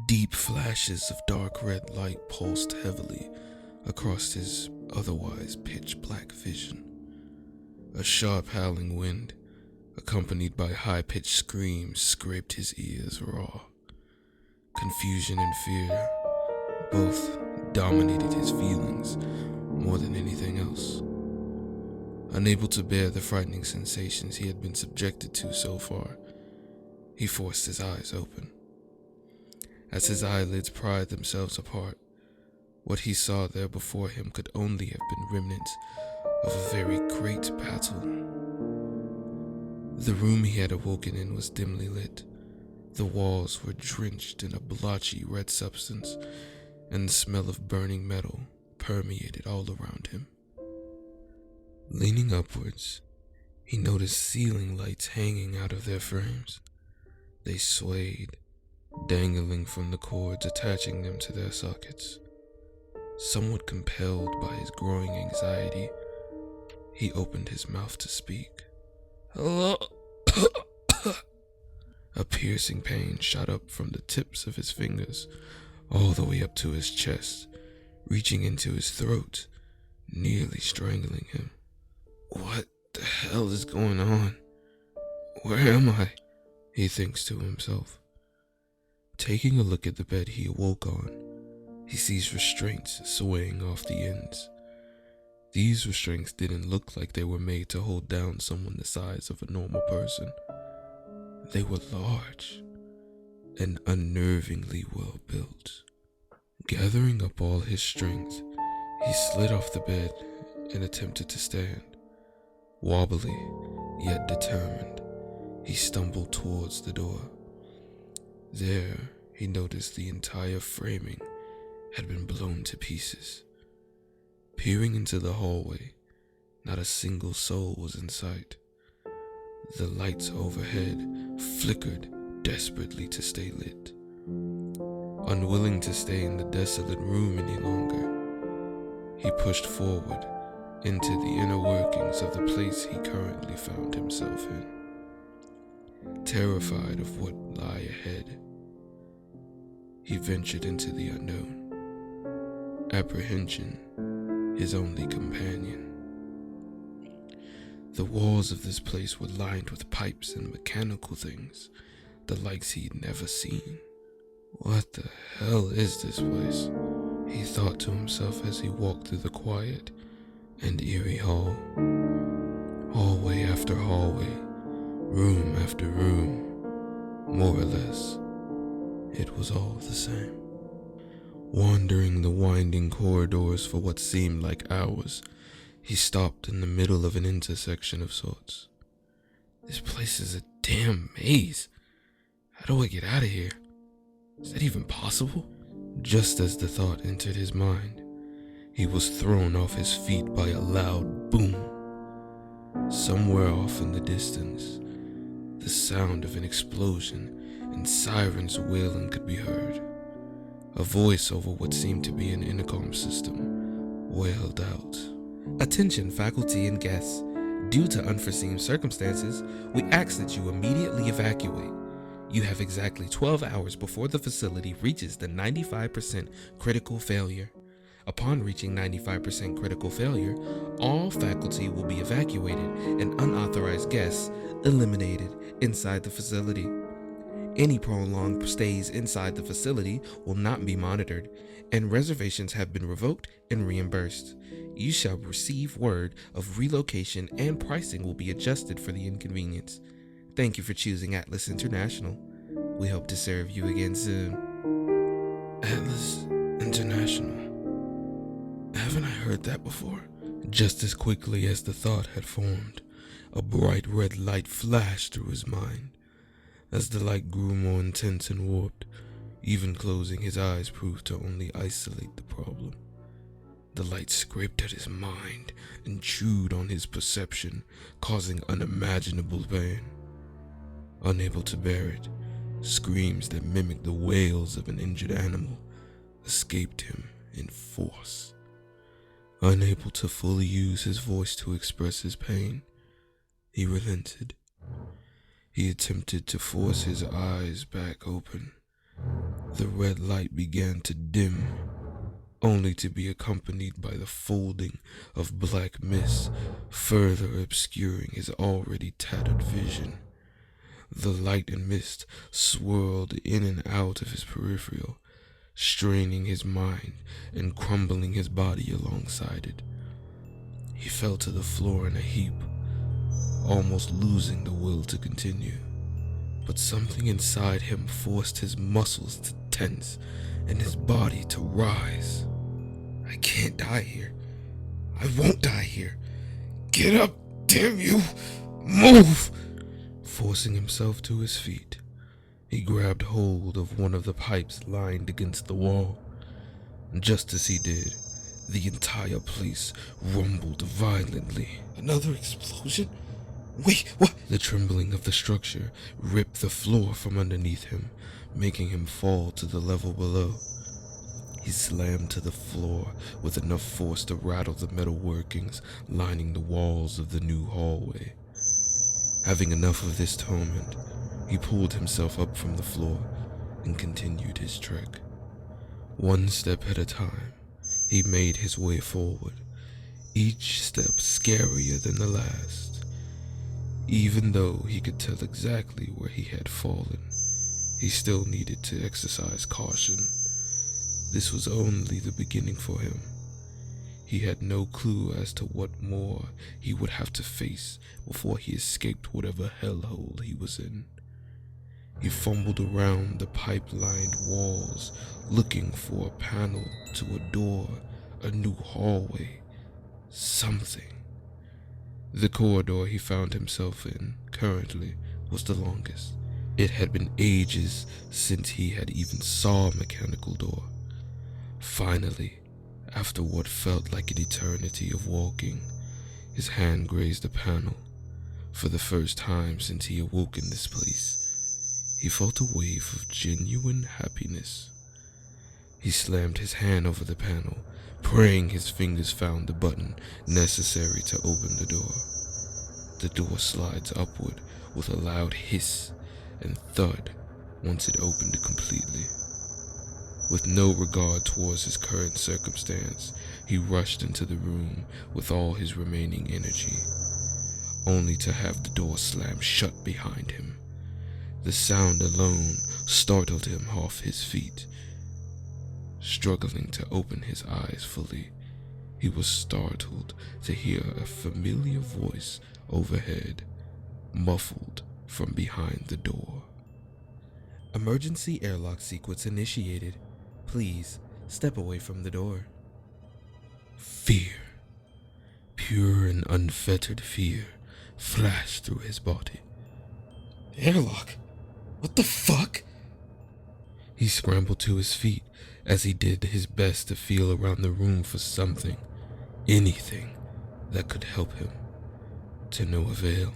Deep flashes of dark red light pulsed heavily across his otherwise pitch-black vision. A sharp howling wind, accompanied by high-pitched screams, scraped his ears raw. Confusion and fear both dominated his feelings more than anything else. Unable to bear the frightening sensations he had been subjected to so far, he forced his eyes open. As his eyelids pried themselves apart, what he saw there before him could only have been remnants of a very great battle. The room he had awoken in was dimly lit. The walls were drenched in a blotchy red substance, and the smell of burning metal permeated all around him. Leaning upwards, he noticed ceiling lights hanging out of their frames. They swayed, dangling from the cords attaching them to their sockets. Somewhat compelled by his growing anxiety, he opened his mouth to speak. "Hello?" A piercing pain shot up from the tips of his fingers all the way up to his chest, reaching into his throat, nearly strangling him. What the hell is going on? Where am I? He thinks to himself. Taking a look at the bed he awoke on, he sees restraints swaying off the ends. These restraints didn't look like they were made to hold down someone the size of a normal person. They were large and unnervingly well built. Gathering up all his strength, he slid off the bed and attempted to stand. Wobbly, yet determined, he stumbled towards the door. There, he noticed the entire framing had been blown to pieces. Peering into the hallway, not a single soul was in sight. The lights overhead flickered desperately to stay lit. Unwilling to stay in the desolate room any longer, he pushed forward into the inner workings of the place he currently found himself in. Terrified of what lay ahead, he ventured into the unknown, apprehension his only companion. The walls of this place were lined with pipes and mechanical things, the likes he'd never seen. What the hell is this place? He thought to himself as he walked through the quiet and eerie hall. Hallway after hallway, room after room, more or less, it was all the same. Wandering the winding corridors for what seemed like hours, he stopped in the middle of an intersection of sorts. This place is a damn maze. How do I get out of here? Is that even possible? Just as the thought entered his mind, he was thrown off his feet by a loud boom. Somewhere off in the distance, the sound of an explosion and sirens wailing could be heard. A voice over what seemed to be an intercom system wailed out. Attention faculty and guests. Due to unforeseen circumstances, we ask that you immediately evacuate. You have exactly 12 hours before the facility reaches the 95% critical failure. Upon reaching 95% critical failure, all faculty will be evacuated and unauthorized guests eliminated inside the facility. Any prolonged stays inside the facility will not be monitored, and reservations have been revoked and reimbursed. You shall receive word of relocation, and pricing will be adjusted for the inconvenience. Thank you for choosing Atlas International. We hope to serve you again soon. Atlas International. Haven't I heard that before? Just as quickly as the thought had formed, a bright red light flashed through his mind. As the light grew more intense and warped, even closing his eyes proved to only isolate the problem. The light scraped at his mind and chewed on his perception, causing unimaginable pain. Unable to bear it, screams that mimicked the wails of an injured animal escaped him in force. Unable to fully use his voice to express his pain, he relented. He attempted to force his eyes back open, The red light began to dim, only to be accompanied by the folding of black mist, further obscuring his already tattered vision. The light and mist swirled in and out of his peripheral, straining his mind and crumbling his body alongside it. He fell to the floor in a heap, almost losing the will to continue. But something inside him forced his muscles to tense and his body to rise. I can't die here. I won't die here. Get up, damn you! Move! Forcing himself to his feet, he grabbed hold of one of the pipes lined against the wall. Just as he did, the entire place rumbled violently. Another explosion? Wait, what? The trembling of the structure ripped the floor from underneath him, making him fall to the level below. He slammed to the floor with enough force to rattle the metal workings lining the walls of the new hallway. Having enough of this torment, he pulled himself up from the floor and continued his trek. One step at a time, he made his way forward, each step scarier than the last. Even though he could tell exactly where he had fallen, he still needed to exercise caution. This was only the beginning for him. He had no clue as to what more he would have to face before he escaped whatever hellhole he was in. He fumbled around the pipe-lined walls, looking for a panel to a door, a new hallway, something. The corridor he found himself in currently was the longest. It had been ages since he had even saw a mechanical door. Finally, after what felt like an eternity of walking, his hand grazed a panel. For the first time since he awoke in this place, he felt a wave of genuine happiness. He slammed his hand over the panel, praying his fingers found the button necessary to open the door. The door slides upward with a loud hiss and thud once it opened completely. With no regard towards his current circumstance, he rushed into the room with all his remaining energy, only to have the door slam shut behind him. The sound alone startled him off his feet. Struggling to open his eyes fully, he was startled to hear a familiar voice overhead, muffled from behind the door. Emergency airlock sequence initiated. Please step away from the door. Fear, pure and unfettered fear, flashed through his body. Airlock? What the fuck? He scrambled to his feet as he did his best to feel around the room for something, anything that could help him. To no avail.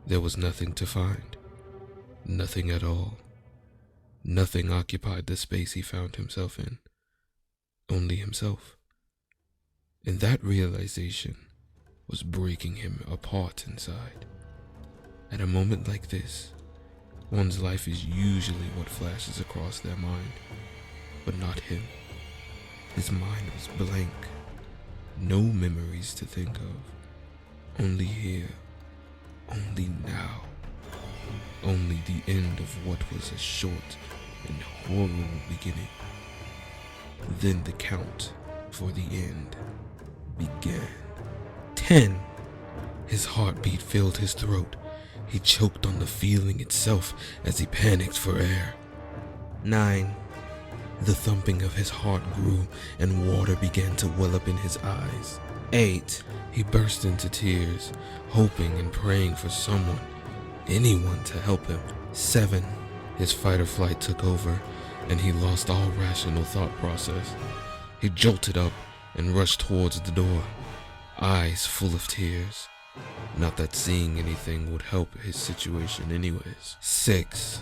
There was nothing to find. Nothing at all. Nothing occupied the space he found himself in. Only himself. And that realization was breaking him apart inside. At a moment like this, one's life is usually what flashes across their mind, but not him. His mind was blank. No memories to think of. Only here. Only now. Only the end of what was a short and horrible beginning. Then the count for the end began. 10. His heartbeat filled his throat. He choked on the feeling itself as he panicked for air. 9. The thumping of his heart grew and water began to well up in his eyes. 8. He burst into tears, hoping and praying for someone, anyone to help him. 7. His fight or flight took over and he lost all rational thought process. He jolted up and rushed towards the door, eyes full of tears. Not that seeing anything would help his situation anyways. 6.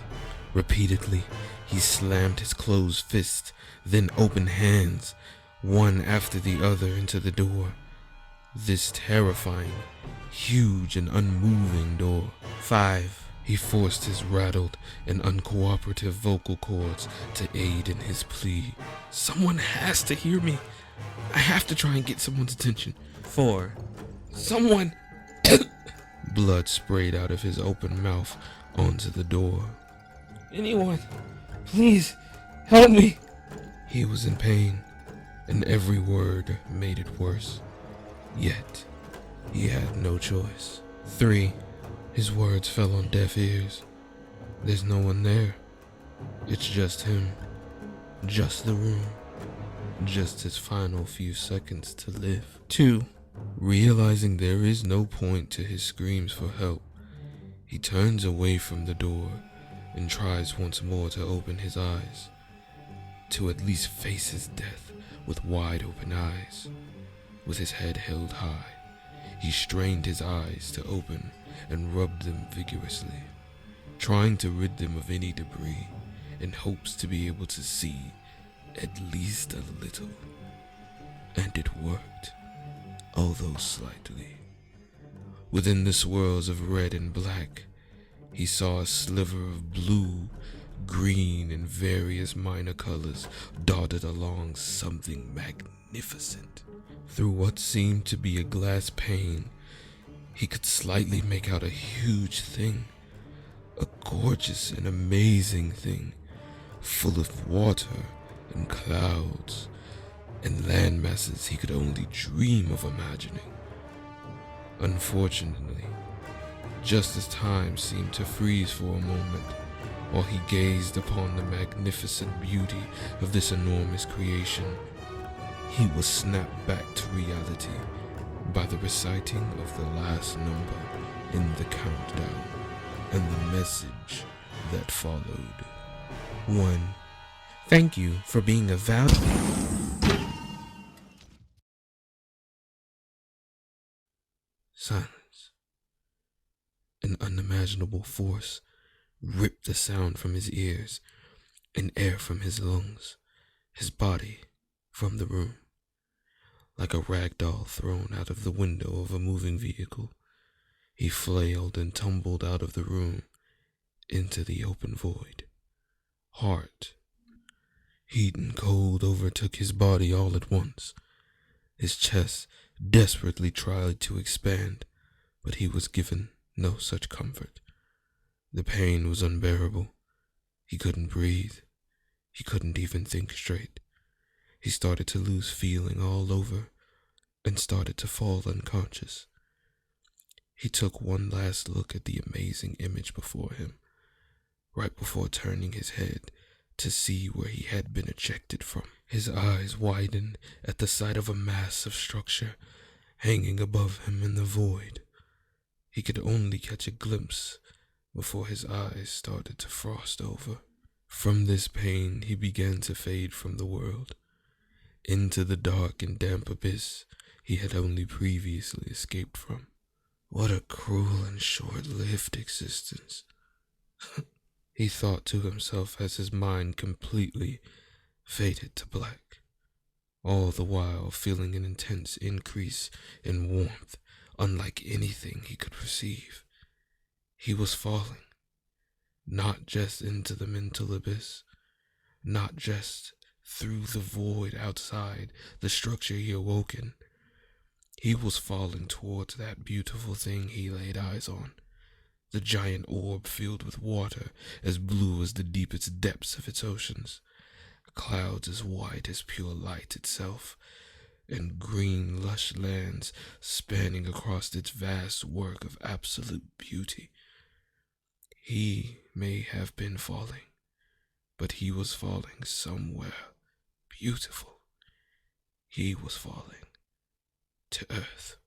Repeatedly, he slammed his closed fist, then open hands, one after the other into the door. This terrifying, huge and unmoving door. 5. He forced his rattled and uncooperative vocal cords to aid in his plea. Someone has to hear me. I have to try and get someone's attention. 4. Someone! Blood sprayed out of his open mouth onto the door. Anyone, please help me. He was in pain, and every word made it worse. Yet, he had no choice. 3. His words fell on deaf ears. There's no one there. It's just him. Just the room. Just his final few seconds to live. 2. Realizing there is no point to his screams for help, he turns away from the door and tries once more to open his eyes, to at least face his death with wide open eyes. With his head held high, he strained his eyes to open and rubbed them vigorously, trying to rid them of any debris in hopes to be able to see at least a little. And it worked, although slightly. Within the swirls of red and black, he saw a sliver of blue, green, and various minor colors dotted along something magnificent. Through what seemed to be a glass pane, he could slightly make out a huge thing, a gorgeous and amazing thing, full of water and clouds and land masses he could only dream of imagining. Unfortunately, just as time seemed to freeze for a moment while he gazed upon the magnificent beauty of this enormous creation, he was snapped back to reality by the reciting of the last number in the countdown and the message that followed. 1. Thank you for being a valuable. Silence. An unimaginable force ripped the sound from his ears and air from his lungs, his body from the room. Like a rag doll thrown out of the window of a moving vehicle, he flailed and tumbled out of the room into the open void. Heart, heat and cold overtook his body all at once. His chest desperately tried to expand, but he was given no such comfort. The pain was unbearable. He couldn't breathe. He couldn't even think straight. He started to lose feeling all over and started to fall unconscious. He took one last look at the amazing image before him, right before turning his head to see where he had been ejected from. His eyes widened at the sight of a massive structure hanging above him in the void. He could only catch a glimpse before his eyes started to frost over. From this pain, he began to fade from the world, into the dark and damp abyss he had only previously escaped from. What a cruel and short-lived existence, he thought to himself as his mind completely faded to black, all the while feeling an intense increase in warmth unlike anything he could perceive. He was falling, not just into the mental abyss, not just through the void outside the structure he awoke in. He was falling towards that beautiful thing he laid eyes on, the giant orb filled with water as blue as the deepest depths of its oceans, clouds as white as pure light itself, and green lush lands spanning across its vast work of absolute beauty. He may have been falling, but he was falling somewhere beautiful. He was falling to earth.